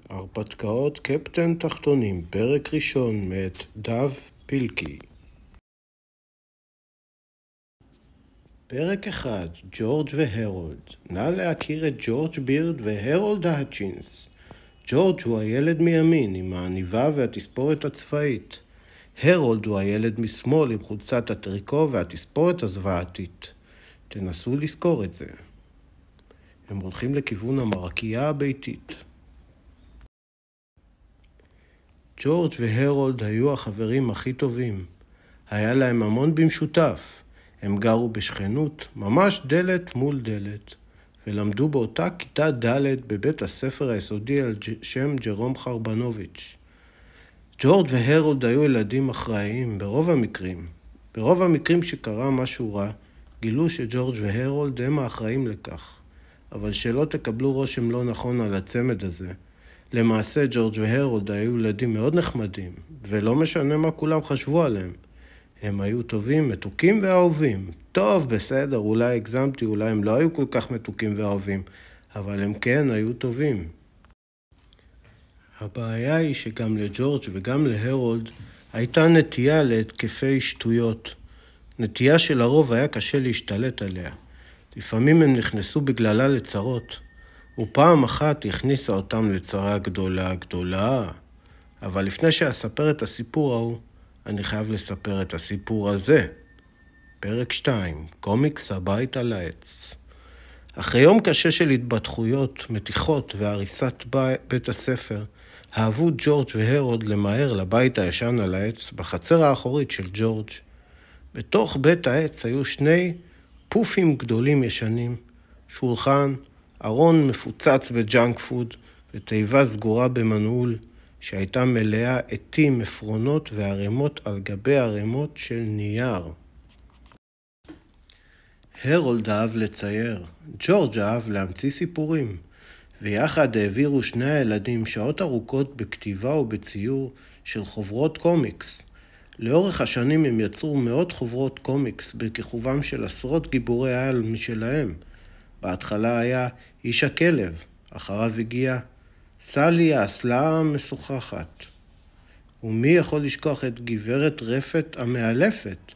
הרפתקאות קפטן תחתונים, פרק ראשון מאת דב פילקי. פרק 1, ג'ורג' והרולד. נא להכיר את ג'ורג' בירד והרולד האצ'ינס. ג'ורג' הוא הילד מימין עם העניבה והתספורת הצבאית. הרולד הוא הילד משמאל עם חולצת הטריקו והתספורת הזוועתית. תנסו לזכור את זה. הם הולכים לכיוון המרקייה הביתית. ג'ורג' והרולד היו החברים הכי טובים. היה להם המון במשותף. הם גרו בשכנות, ממש דלת מול דלת, ולמדו באותה כיתה ד' בבית הספר היסודי על שם ג'רום חרבנוביץ'. ג'ורג' והרולד היו ילדים אחראיים ברוב המקרים. ברוב המקרים שקרה משהו רע, גילו שג'ורג' והרולד הם האחראים לכך. אבל שלא תקבלו רושם לא נכון על הצמד הזה. למעשה ג'ורג' והרולד היו ילדים מאוד נחמדים, ולא משנה מה כולם חשבו עליהם. הם היו טובים, מתוקים ואהובים. טוב, בסדר, אולי הגזמתי, אולי הם לא היו כל כך מתוקים ואהובים, אבל הם כן היו טובים. הבעיה היא שגם לג'ורג' וגם להרולד הייתה נטייה להתקפי שטויות. נטייה שלרוב היה קשה להשתלט עליה. לפעמים הם נכנסו בגללה לצרות. ופעם אחת הכניסה אותם לצרה גדולה. אבל לפני שאספר את הסיפור ההוא, אני חייב לספר את הסיפור הזה. פרק 2, קומיקס הבית על העץ. אחרי יום קשה של התבדחויות, מתיחות והריסת בית הספר, אהבו ג'ורג' והרולד למהר לבית הישן על העץ בחצר האחורית של ג'ורג'. בתוך בית העץ היו שני פופים גדולים ישנים, שולחן, ארון מפוצץ בג'אנק פוד ותיבה סגורה במנעול שהייתה מלאה עטים, מפרונות וערימות על גבי ערימות של נייר. הרולד אהב לצייר, ג'ורג' אהב להמציא סיפורים, ויחד העבירו שני הילדים שעות ארוכות בכתיבה ובציור של חוברות קומיקס. לאורך השנים הם יצרו מאות חוברות קומיקס בכיכובם של עשרות גיבורי על משלהם. בהתחלה היה איש הכלב, אחריו הגיע סלי האסלה המשוחחת. ומי יכול לשכוח את גברת רפת המאלפת?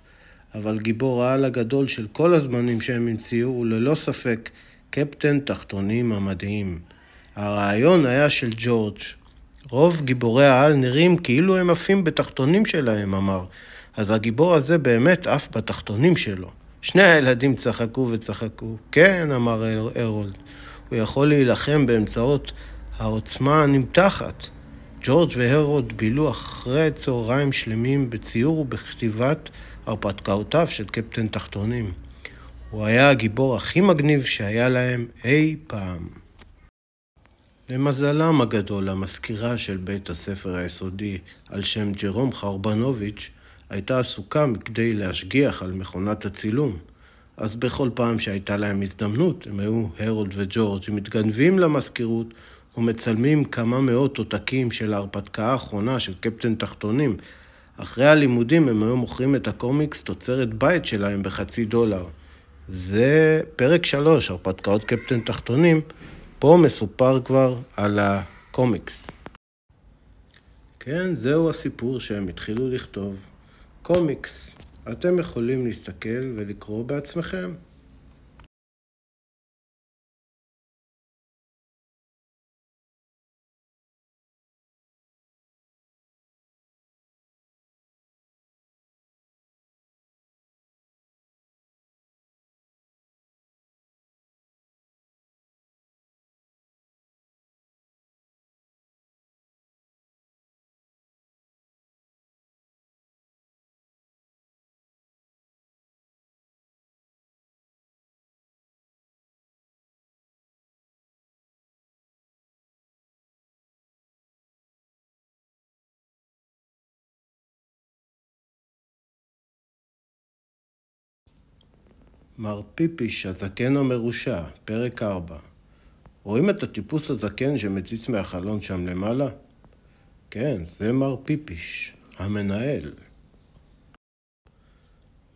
אבל גיבור העל הגדול של כל הזמנים שהם המציאו הוא ללא ספק קפטן תחתונים המדהים. הרעיון היה של ג'ורג'. רוב גיבורי העל נראים כאילו הם עפים בתחתונים שלהם, אמר. אז הגיבור הזה באמת עף בתחתונים שלו. שני הילדים צחקו וצחקו. כן, אמר הרולד. הוא יכול להילחם באמצעות העוצמה הנמתחת. ג'ורג' והרולד בילו אחרי צהריים שלמים בציור ובכתיבת הרפתקאותיו של קפטן תחתונים. הוא היה הגיבור הכי מגניב שהיה להם אי פעם. למזלם הגדול, המזכירה של בית הספר היסודי על שם ג'רום חרבנוביץ' הייתה עסוקה מכדי להשגיח על מכונת הצילום. אז בכל פעם שהייתה להם הזדמנות, הם היו הרולד וג'ורג' מתגנבים למזכירות ומצלמים כמה מאות עותקים של ההרפתקה האחרונה של קפטן תחתונים. אחרי הלימודים הם היו מוכרים את הקומיקס תוצרת בית שלהם $0.50. זה פרק 3, הרפתקאות קפטן תחתונים. פה מסופר כבר על הקומיקס. כן, זהו הסיפור שהם התחילו לכתוב. קומיקס. אתם יכולים להסתכל ולקרוא בעצמכם. מר פיפיש, הזקן המרושע, פרק 4. רואים את הטיפוס הזקן שמציץ מהחלון שם למעלה? כן, זה מר פיפיש, המנהל.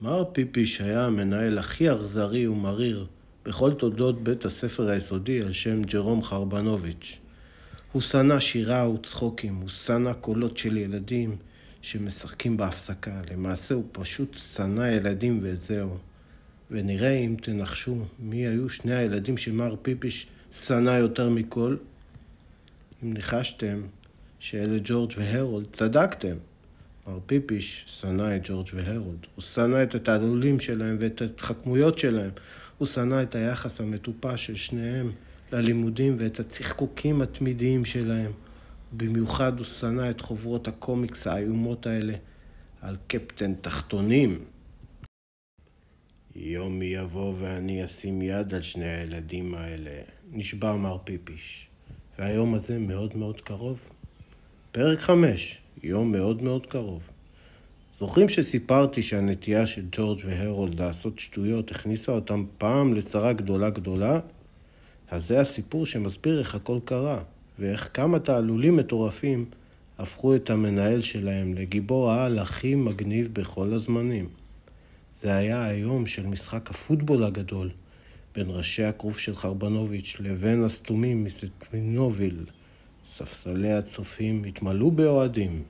מר פיפיש היה המנהל הכי אכזרי ומריר בכל תולדות בית הספר היסודי על שם ג'רום חרבנוביץ'. הוא שנא שירה וצחוקים, הוא שנא קולות של ילדים שמשחקים בהפסקה. למעשה הוא פשוט שנא ילדים וזהו. ונראה אם תנחשו מי היו שני הילדים שמר פיפיש שנא יותר מכל. אם ניחשתם שאלה ג'ורג' והרולד, צדקתם. מר פיפיש שנא את ג'ורג' והרולד. הוא שנא את התעלולים שלהם ואת ההתחכמויות שלהם. הוא שנא את היחס המטופש של שניהם ללימודים ואת הצחקוקים התמידיים שלהם. במיוחד הוא שנא את חוברות הקומיקס האיומות האלה על קפטן תחתונים. יום יבוא ואני אשים יד על שני הילדים האלה, נשבע מר פיפיש. והיום הזה מאוד מאוד קרוב. פרק 5, יום מאוד מאוד קרוב. זוכרים שסיפרתי שהנטייה של ג'ורג' והרולד לעשות שטויות הכניסה אותם פעם לצרה גדולה גדולה? אז זה הסיפור שמסביר איך הכל קרה, ואיך כמה תעלולים מטורפים הפכו את המנהל שלהם לגיבור העל הכי מגניב בכל הזמנים. זה היה היום של משחק הפוטבול הגדול, בין ראשי הכרוב של חרבנוביץ' לבין הסתומים מסטמינוביל. ספסלי הצופים התמלאו באוהדים.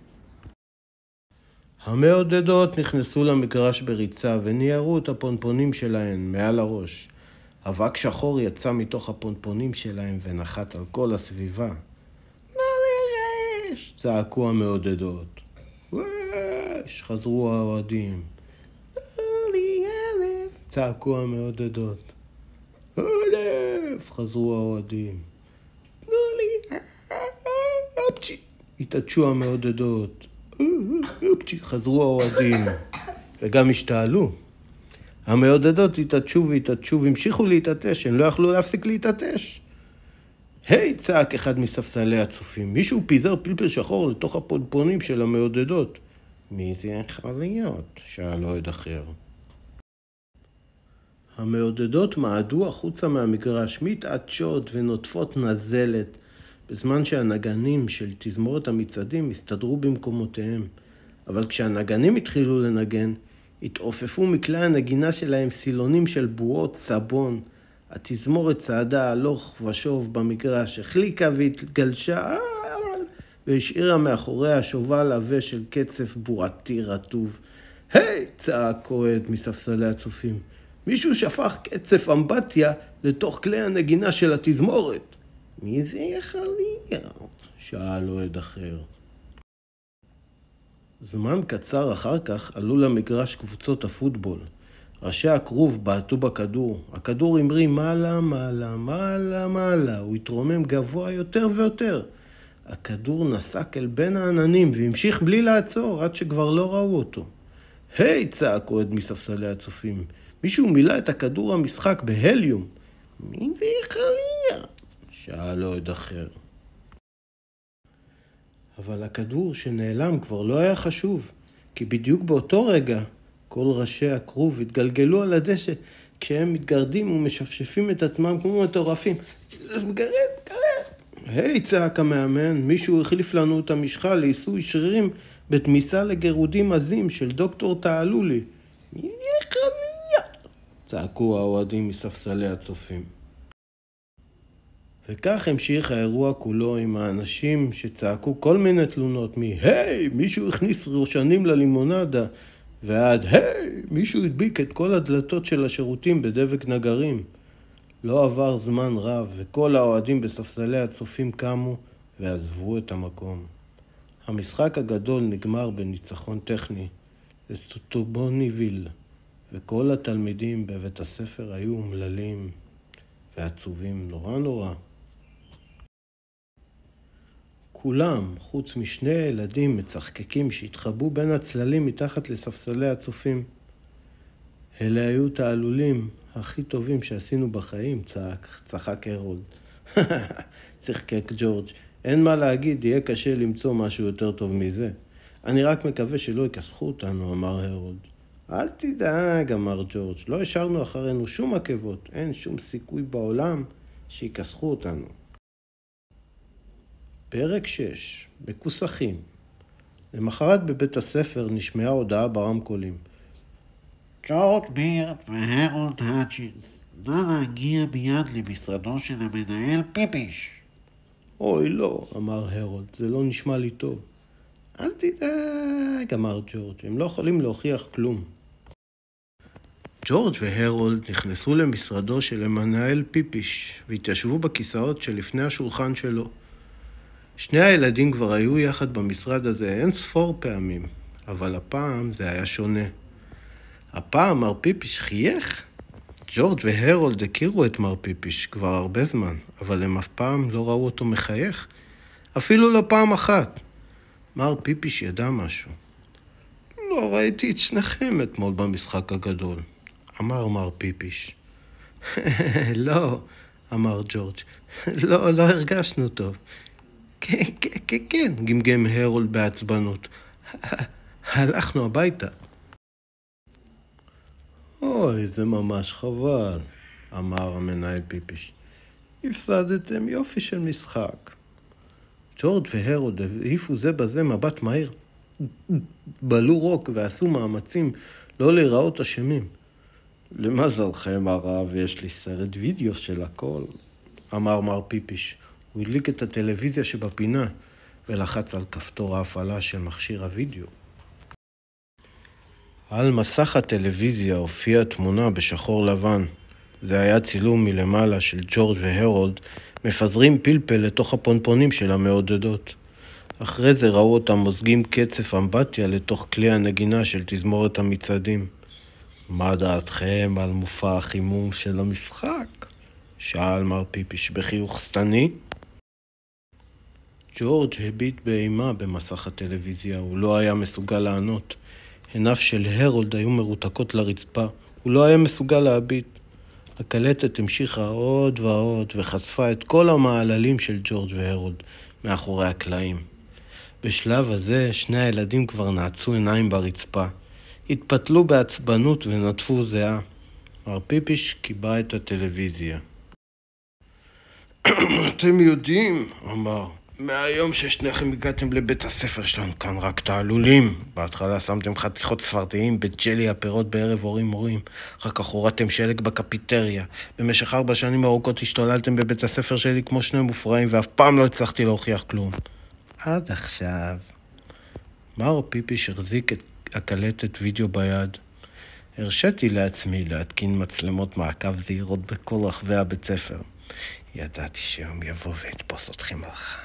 המעודדות נכנסו למגרש בריצה וניירו את הפונפונים שלהן מעל הראש. אבק שחור יצא מתוך הפונפונים שלהם ונחת על כל הסביבה. נלרש! צעקו המעודדות. וש! חזרו האוהדים. צעקו המעודדות. אלף! חזרו האוהדים. אפצ'י! התעדשו המעודדות. אפצ'י! חזרו האוהדים. וגם השתעלו. המעודדות התעדשו והתעדשו והמשיכו להתעטש, הם לא יכלו להפסיק להתעטש. היי, צעק אחד מספסלי הצופים, מישהו פיזר פלפל שחור לתוך הפונפונים של המעודדות. מי זה יכול להיות? שאל אוהד אחר. המעודדות מעדו החוצה מהמגרש, מתעטשות ונוטפות נזלת, בזמן שהנגנים של תזמורת המצעדים הסתדרו במקומותיהם. אבל כשהנגנים התחילו לנגן, התעופפו מכלי הנגינה שלהם סילונים של בועות סבון. התזמורת צעדה הלוך ושוב במגרש, החליקה והתגלשה והשאירה מאחוריה שובל עבה של קצף בועתי רטוב. היי! צעק אוהד מספסלי הצופים. מישהו שפך קצף אמבטיה לתוך כלי הנגינה של התזמורת. מי זה יכול להיות? שאל אוהד אחר. זמן קצר אחר כך עלו למגרש קבוצות הפוטבול. ראשי הכרוב בעטו בכדור. הכדור המריא מעלה, מעלה, מעלה, מעלה. הוא התרומם גבוה יותר ויותר. הכדור נסק אל בין העננים והמשיך בלי לעצור עד שכבר לא ראו אותו. היי! צעק אוהד מספסלי הצופים. מישהו מילא את הכדור המשחק בהליום. מי זה יכול להיות? שאל אוהד אחר. אבל הכדור שנעלם כבר לא היה חשוב, כי בדיוק באותו רגע כל ראשי הכרוב התגלגלו על הדשא כשהם מתגרדים ומשפשפים את עצמם כמו מטורפים. גרד! היי! צעק המאמן, מישהו החליף לנו את המשחה לעיסוי שרירים בתמיסה לגירודים עזים של דוקטור תעלולי. מי יכול להיות? צעקו האוהדים מספסלי הצופים. וכך המשיך האירוע כולו עם האנשים שצעקו כל מיני תלונות היי, מישהו הכניס ראשנים ללימונדה, ועד היי, מישהו הדביק את כל הדלתות של השירותים בדבק נגרים. לא עבר זמן רב וכל האוהדים בספסלי הצופים קמו ועזבו את המקום. המשחק הגדול נגמר בניצחון טכני לסטומינוביל, וכל התלמידים בבית הספר היו אומללים ועצובים נורא נורא. כולם, חוץ משני ילדים מצחקקים שהתחבאו בין הצללים מתחת לספסלי הצופים. אלה היו תעלולים הכי טובים שעשינו בחיים, צחק הרולד. צחקק ג'ורג', אין מה להגיד, יהיה קשה למצוא משהו יותר טוב מזה. אני רק מקווה שלא יכסחו אותנו, אמר הרולד. אל תדאג, אמר ג'ורג', לא השארנו אחרינו שום עקבות, אין שום סיכוי בעולם שיקסחו אותנו. פרק 6, בכוסחים. למחרת בבית הספר נשמעה הודעה ברמקולים. ג'ורג' בירד והרולד האצ'ינס, נא להגיע מיד למשרדו של המנהל פיפיש. אוי, לא, אמר הרולד, זה לא נשמע לי טוב. אל תדאג, אמר ג'ורג', הם לא יכולים להוכיח כלום. ג'ורג' והרולד נכנסו למשרדו של המנהל פיפיש, והתיישבו בכיסאות שלפני השולחן שלו. שני הילדים כבר היו יחד במשרד הזה אין ספור פעמים, אבל הפעם זה היה שונה. הפעם מר פיפיש חייך. ג'ורג' והרולד הכירו את מר פיפיש כבר הרבה זמן, אבל הם אף פעם לא ראו אותו מחייך, אפילו לא פעם אחת. מר פיפיש ידע משהו. לא ראיתי את שניכם אתמול במשחק הגדול, אמר מר פיפיש. לא, אמר ג'ורג', לא הרגשנו טוב. כן, גמגם הרולד בעצבנות. הלכנו הביתה. אוי, זה ממש חבל, אמר המנהל פיפיש. הפסדתם יופי של משחק. ג'ורג' והרולד העיפו זה בזה מבט מהיר. בלו רוק ועשו מאמצים לא להיראות אשמים. למזלכם הרב, יש לי סרט וידאו של הכל, אמר מר פיפיש. הוא הדליק את הטלוויזיה שבפינה ולחץ על כפתור ההפעלה של מכשיר הוידאו. על מסך הטלוויזיה הופיעה תמונה בשחור לבן. זה היה צילום מלמעלה של ג'ורג' והרולד מפזרים פלפל לתוך הפונפונים של המעודדות. אחרי זה ראו אותם מוזגים קצף אמבטיה לתוך כלי הנגינה של תזמורת המצעדים. מה דעתכם על מופע החימום של המשחק? שאל מר פיפיש בחיוך שטני. ג'ורג' הביט באימה במסך הטלוויזיה, הוא לא היה מסוגל לענות. עיניו של הרולד היו מרותקות לרצפה, הוא לא היה מסוגל להביט. הקלטת המשיכה עוד ועוד וחשפה את כל המעללים של ג'ורג' והרולד מאחורי הקלעים. בשלב הזה שני הילדים כבר נעצו עיניים ברצפה, התפתלו בעצבנות ונטפו זהה. מר פיפיש קיבע את הטלוויזיה. אתם יודעים, אמר, מהיום ששניכם הגעתם לבית הספר שלנו כאן רק תעלולים. בהתחלה שמתם חתיכות ספרדעים בג'לי הפירות בערב הורים מורים. אחר כך הורדתם שלג בקפיטריה. במשך 4 שנים ארוכות השתוללתם בבית הספר שלי כמו שני מופרעים, ואף פעם לא הצלחתי להוכיח כלום. עד עכשיו. מר פיפיש החזיק את הקלטת וידאו ביד. הרשיתי לעצמי להתקין מצלמות מעקב זהירות בכל רחבי הבית ספר. ידעתי שיום יבוא ויתפוס אתכם על חם.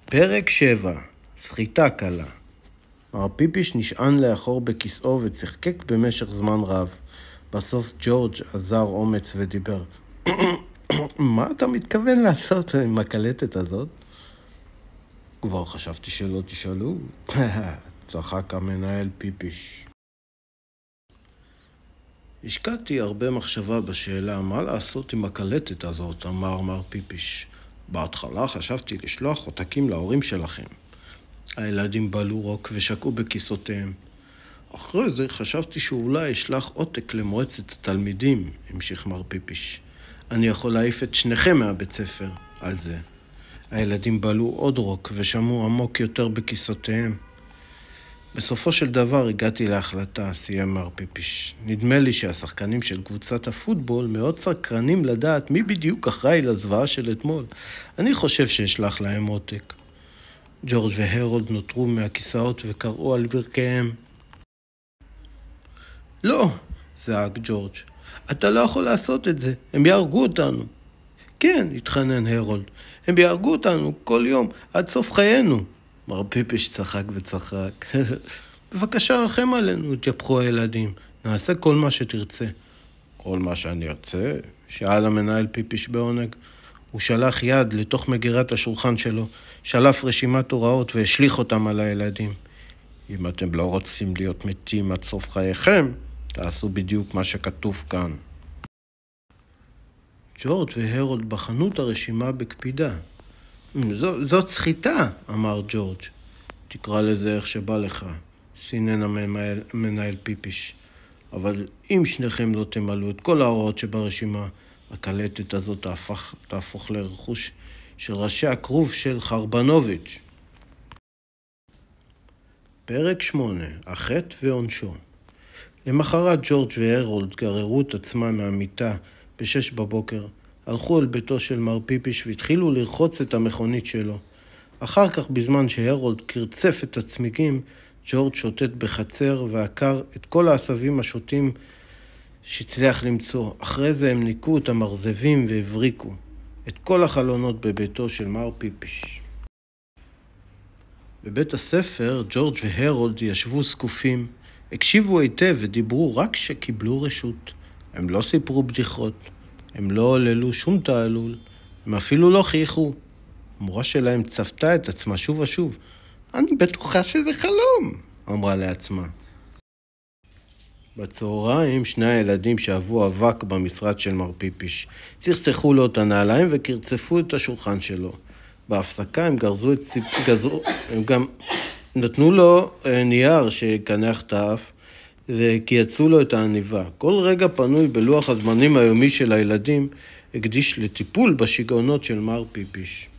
פרק 7. סחיטה קלה. מר פיפיש נשען לאחור בכיסאו וצחקק במשך זמן רב. בסוף ג'ורג' עזר אומץ ודיבר. מה אתה מתכוון לעשות עם הקלטת הזאת? כבר חשבתי שלא תשאלו. צחק המנהל פיפיש. השקעתי הרבה מחשבה בשאלה מה לעשות עם הקלטת הזאת, אמר מר פיפיש. בהתחלה חשבתי לשלוח עותקים להורים שלכם. הילדים בלו רוק ושקעו בכיסותיהם. אחרי זה חשבתי שאולי אשלח עותק למועצת התלמידים, המשיך מר פיפיש. אני יכול להעיף את שניכם מהבית ספר על זה. הילדים בלו עוד רוק ושמעו עמוק יותר בכיסותיהם. בסופו של דבר הגעתי להחלטה, סיים מר פיפיש. נדמה לי שהשחקנים של קבוצת הפוטבול מאוד סקרנים לדעת מי בדיוק אחראי לזוועה של אתמול. אני חושב שאשלח להם עותק. ג'ורג' והרולד נותרו מהכיסאות וקראו על ברכיהם. לא, זעק ג'ורג', אתה לא יכול לעשות את זה, הם יהרגו אותנו. כן, התחנן הרולד, הם יהרגו אותנו כל יום עד סוף חיינו. מר פיפיש צחק וצחק. בבקשה רחם עלינו, התייפחו הילדים. נעשה כל מה שתרצה. כל מה שאני ארצה? שאל המנהל פיפיש בעונג. הוא שלח יד לתוך מגירת השולחן שלו, שלף רשימת הוראות והשליך אותם על הילדים. אם אתם לא רוצים להיות מתים עד סוף חייכם, תעשו בדיוק מה שכתוב כאן. ג'ורג' והרולד בחנו את הרשימה בקפידה. זאת סחיטה, אמר ג'ורג'. תקרא לזה איך שבא לך, סינן המנהל פיפיש. אבל אם שניכם לא תמלאו את כל ההוראות שברשימה, הקלטת הזאת תהפוך לרכוש של ראשי הכרוב של חרבנוביץ'. פרק 8. החטא ועונשו. למחרת ג'ורג' והרולד גררו את עצמם מהמיטה ב6 בבוקר, הלכו אל ביתו של מר פיפיש והתחילו לרחוץ את המכונית שלו. אחר כך, בזמן שהרולד קרצף את הצמיגים, ג'ורג' שוטט בחצר ועקר את כל העשבים השוטים שהצליח למצוא. אחרי זה הם ניקו את המרזבים והבריקו את כל החלונות בביתו של מר פיפיש. בבית הספר, ג'ורג' והרולד ישבו זקופים, הקשיבו היטב ודיברו רק שקיבלו רשות. הם לא סיפרו בדיחות, הם לא עוללו שום תעלול, הם אפילו לא חייכו. המורה שלהם צפתה את עצמה שוב ושוב. אני בטוחה שזה חלום, אמרה לעצמה. בצהריים שני הילדים שאהבו אבק במשרד של מר פיפיש. צחצחו לו את הנעליים וקרצפו את השולחן שלו. בהפסקה הם הם גם נתנו לו נייר שקנח את האף וקייצו לו את העניבה. כל רגע פנוי בלוח הזמנים היומי של הילדים הקדיש לטיפול בשיגעונות של מר פיפיש.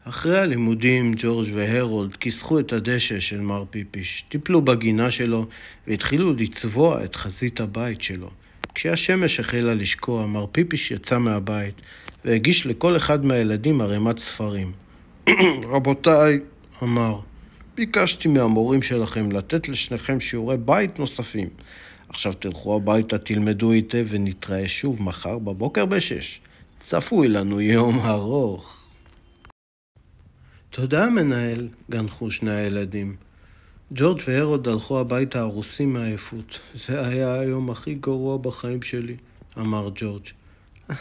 אחרי הלימודים, ג'ורג' והרולד כיסחו את הדשא של מר פיפיש, טיפלו בגינה שלו והתחילו לצבוע את חזית הבית שלו. כשהשמש החלה לשקוע, מר פיפיש יצא מהבית והגיש לכל אחד מהילדים ערימת ספרים. רבותיי, אמר, ביקשתי מהמורים שלכם לתת לשניכם שיעורי בית נוספים. עכשיו תלכו הביתה, תלמדו היטב ונתראה שוב מחר בבוקר ב-6. צפוי לנו יום ארוך. תודה מנהל, גנחו שני הילדים. ג'ורג' והרולד הלכו הביתה הרוסים מעייפות. זה היה היום הכי גרוע בחיים שלי, אמר ג'ורג'.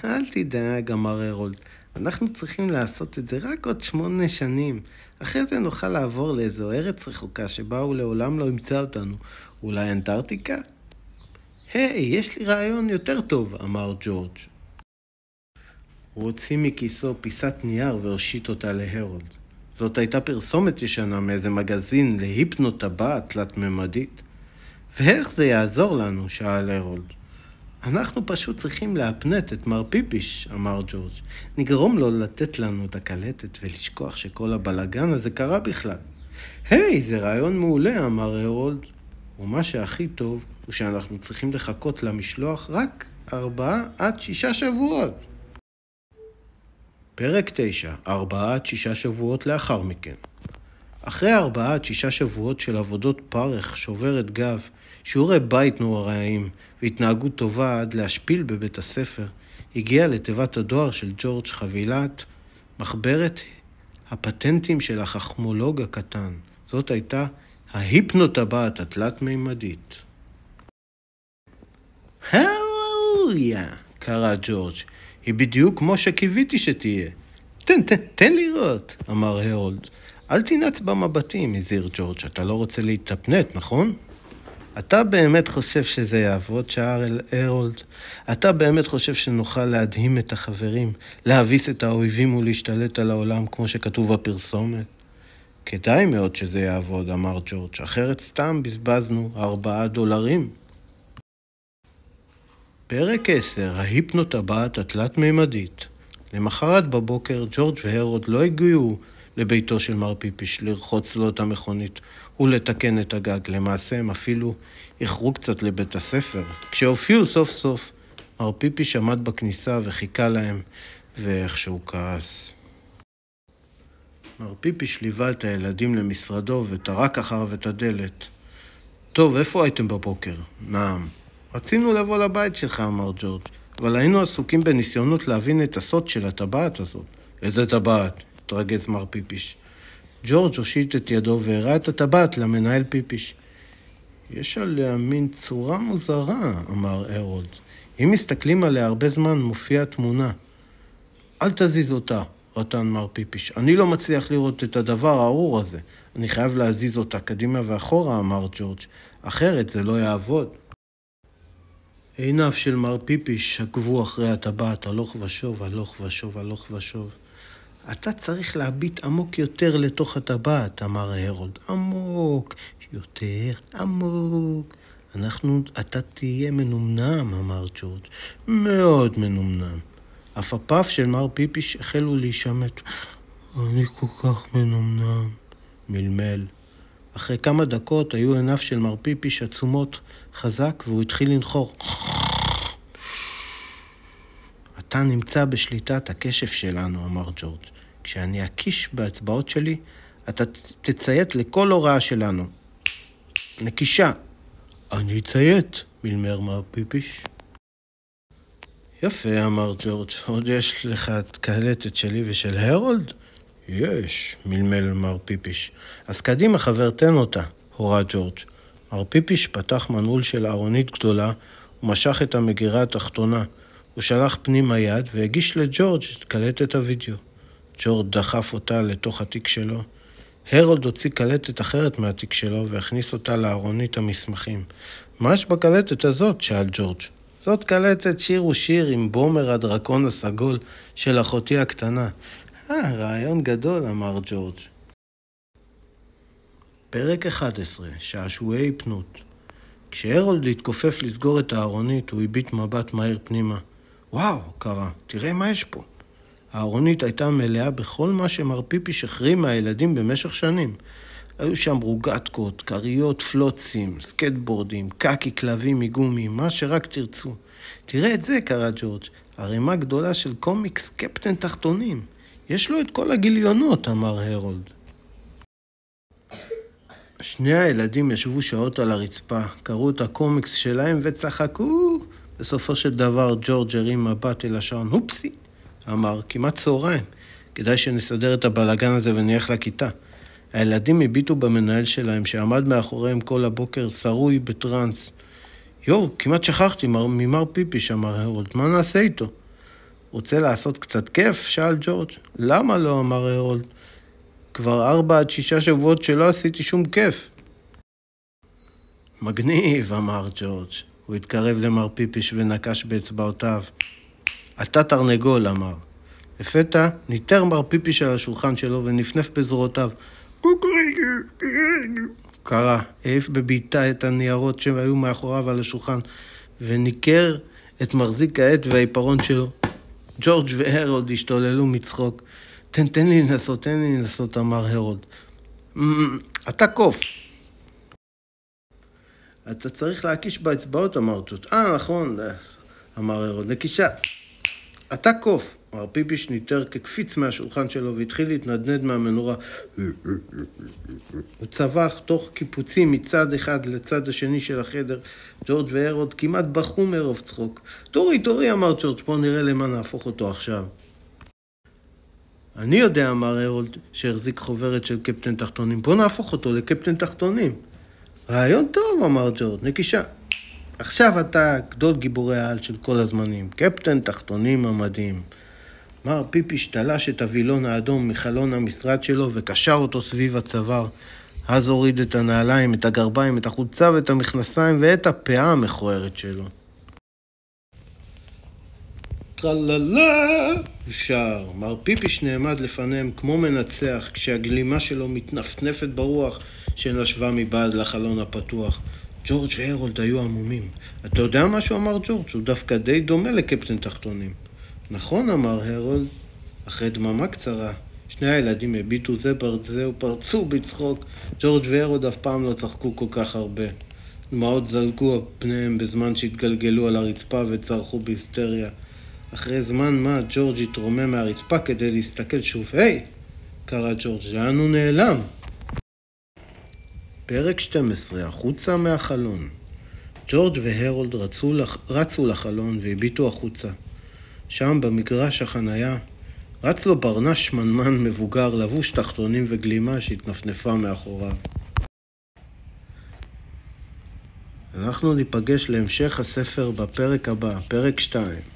אל תדאג, אמר הרולד. אנחנו צריכים לעשות את זה רק עוד 8 שנים. אחרי זה נוכל לעבור לאיזו ארץ רחוקה שבה הוא לעולם לא ימצא אותנו. אולי אנטארקטיקה? היי, יש לי רעיון יותר טוב, אמר ג'ורג'. הוא הוציא מכיסו פיסת נייר והושיט אותה להרולד. זאת הייתה פרסומת ישנה מאיזה מגזין להיפנוטבעה תלת-ממדית. ואיך זה יעזור לנו? שאל הרולד. אנחנו פשוט צריכים להפנט את מר פיפיש, אמר ג'ורג'. נגרום לו לתת לנו את הקלטת ולשכוח שכל הבלגן הזה קרה בכלל. היי, זה רעיון מעולה, אמר הרולד. ומה שהכי טוב הוא שאנחנו צריכים לחכות למשלוח רק 4 עד 6 שבועות. פרק 9, 4 עד 6 שבועות לאחר מכן. אחרי 4 עד 6 שבועות של עבודות פרך, שוברת גב, שיעורי בית נוראיים והתנהגות טובה עד להשפיל בבית הספר, הגיע לתיבת הדואר של ג'ורג' חבילת מחברת הפטנטים של החכמולוג הקטן. זאת הייתה ההיפנוטבעה התלת-מימדית. הללויה, קרא ג'ורג', היא בדיוק כמו שקיוויתי שתהיה. תן לראות, אמר הרולד. אל תנעץ במבטים, הזהיר ג'ורג', אתה לא רוצה להתאפנט, נכון? אתה באמת חושב שזה יעבוד, שאל הרולד? אתה באמת חושב שנוכל להדהים את החברים, להביס את האויבים ולהשתלט על העולם כמו שכתוב בפרסומת? כדאי מאוד שזה יעבוד, אמר ג'ורג', אחרת סתם בזבזנו $4. פרק 10, ההיפנוטבעה התלת-מימדית. למחרת בבוקר, ג'ורג' והרולד לא הגיעו לביתו של מר פיפיש לרחוץ לו את המכונית ולתקן את הגג. למעשה הם אפילו איחרו קצת לבית הספר. כשהופיעו סוף סוף, מר פיפיש עמד בכניסה וחיכה להם, ואיכשהו כעס. מר פיפיש ליווה את הילדים למשרדו וטרק אחריו את הדלת. טוב, איפה הייתם בבוקר? נעם. רצינו לבוא לבית שלך, אמר ג'ורג', אבל היינו עסוקים בניסיונות להבין את הסוד של הטבעת הזאת. איזה טבעת? התרגז מר פיפיש. ג'ורג' הושיט את ידו והראה את הטבעת למנהל פיפיש. יש עליה מין צורה מוזרה, אמר הרולד. אם מסתכלים עליה הרבה זמן מופיעה תמונה. אל תזיז אותה, רטן מר פיפיש. אני לא מצליח לראות את הדבר הארור הזה. אני חייב להזיז אותה קדימה ואחורה, אמר ג'ורג'. אחרת זה לא יעבוד. עיניו של מר פיפיש עקבו אחרי הטבעת, הלוך ושוב, הלוך ושוב, הלוך ושוב. אתה צריך להביט עמוק יותר לתוך הטבעת, אמר הרולד. עמוק, יותר עמוק. אתה תהיה מנומנם, אמר ג'ורג'. מאוד מנומנם. הפפיו של מר פיפיש החלו להישמט. אני כל כך מנומנם, מלמל. אחרי כמה דקות היו עיניו של מר פיפיש עצומות חזק והוא התחיל לנחור. אתה נמצא בשליטת הקשב שלנו, אמר ג'ורג'. כשאני אקיש באצבעות שלי, אתה תציית לכל הוראה שלנו. נקישה. אני אציית, מלמר מר פיפיש. יפה, אמר ג'ורג'. עוד יש לך את קלטת שלי ושל הרולד? יש, מלמל מר פיפיש. אז קדימה, חבר, תן אותה, הורה ג'ורג'. מר פיפיש פתח מנעול של ארונית גדולה ומשך את המגירה התחתונה. הוא שלח פנימה יד והגיש לג'ורג' את קלטת הוידאו. ג'ורג' דחף אותה לתוך התיק שלו. הרולד הוציא קלטת אחרת מהתיק שלו והכניס אותה לארונית המסמכים. מה יש בקלטת הזאת? שאל ג'ורג'. זאת קלטת שיר ושיר עם בומר הדרקון הסגול של אחותי הקטנה. רעיון גדול, אמר ג'ורג'. פרק 11, שעשועי פנות. כשהרולד התכופף לסגור את הארונית, הוא הביט מבט מהיר פנימה. וואו, קרא, תראה מה יש פה. הארונית הייתה מלאה בכל מה שמר פיפיש החרים מהילדים במשך שנים. היו שם רוגטקות, קריות, פלוצים, סקטבורדים, קקי כלבים מגומי, מה שרק תרצו. תראה את זה, קרא ג'ורג', ערימה גדולה של קומיקס קפטן תחתונים. יש לו את כל הגיליונות, אמר הרולד. שני הילדים ישבו שעות על הרצפה, קראו את הקומיקס שלהם וצחקו. בסופו של דבר ג'ורג' הרים מבט אל השעון. הופסי, אמר, כמעט צהריים. כדאי שנסדר את הבלגן הזה ונלך לכיתה. הילדים הביטו במנהל שלהם שעמד מאחוריהם כל הבוקר סרוי בטרנס. כמעט שכחתי ממר פיפיש, אמר הרולד. מה נעשה איתו? רוצה לעשות קצת כיף? שאל ג'ורג'. למה לא? אמר הרולד. כבר 4 עד 6 שבועות שלא עשיתי שום כיף. מגניב, אמר ג'ורג'. הוא התקרב למר פיפיש ונקש באצבעותיו. אתה תרנגול, אמר. לפתע ניתר מר פיפיש על השולחן שלו ונפנף בזרועותיו. קרא, העיף בביתה את הניירות שהיו מאחוריו על השולחן וניקר את מחזיק העט והעיפרון שלו. ג'ורג' והרולד השתוללו מצחוק. תן לי לנסות, אמר הרולד. אתה קוף. אתה צריך להקיש באצבעות, אמר ג'ורג'. נכון, אמר הרולד. נקישה. אתה קוף. מר פיפיש ניתר כקפיץ מהשולחן שלו והתחיל להתנדנד מהמנורה. הוא צבח תוך קיפוצים מצד אחד לצד השני של החדר. ג'ורג' והרולד כמעט בכו מרוב צחוק. תורי, אמר ג'ורג', בוא נראה למה נהפוך אותו עכשיו. אני יודע, אמר הרולד, שהחזיק חוברת של קפטן תחתונים. בוא נהפוך אותו לקפטן תחתונים. רעיון טוב, אמר ג'ורג', נקישה. עכשיו אתה גדול גיבורי העל של כל הזמנים. קפטן תחתונים המדהים. מר פיפיש תלש את הווילון האדום מחלון המשרד שלו וקשר אותו סביב הצוואר. אז הוריד את הנעליים, את הגרביים, את החולצה ואת המכנסיים ואת הפאה המכוערת שלו. טרללה! שר. מר פיפיש נעמד לפניהם כמו מנצח כשהגלימה שלו מתנפנפת ברוח שנשבה מבעד לחלון הפתוח. ג'ורג' והרולד היו עמומים. אתה יודע מה שהוא אמר ג'ורג'? הוא דווקא די דומה לקפטן תחתונים. נכון, אמר הרולד. אחרי דממה קצרה, שני הילדים הביטו זה ברזה ופרצו בצחוק. ג'ורג' והרולד אף פעם לא צחקו כל כך הרבה. דמעות זלגו על פניהם בזמן שהתגלגלו על הרצפה וצרחו בהיסטריה. אחרי זמן מה ג'ורג' התרומם מהרצפה כדי להסתכל שוב. היי! קרא ג'ורג', לאן הוא נעלם? פרק 12, החוצה מהחלון. ג'ורג' והרולד רצו לחלון והביטו החוצה. שם במגרש החנייה רץ לו ברנש שמנמן מבוגר לבוש תחתונים וגלימה שהתנפנפה מאחוריו. אנחנו ניפגש להמשך הספר בפרק הבא, פרק 2.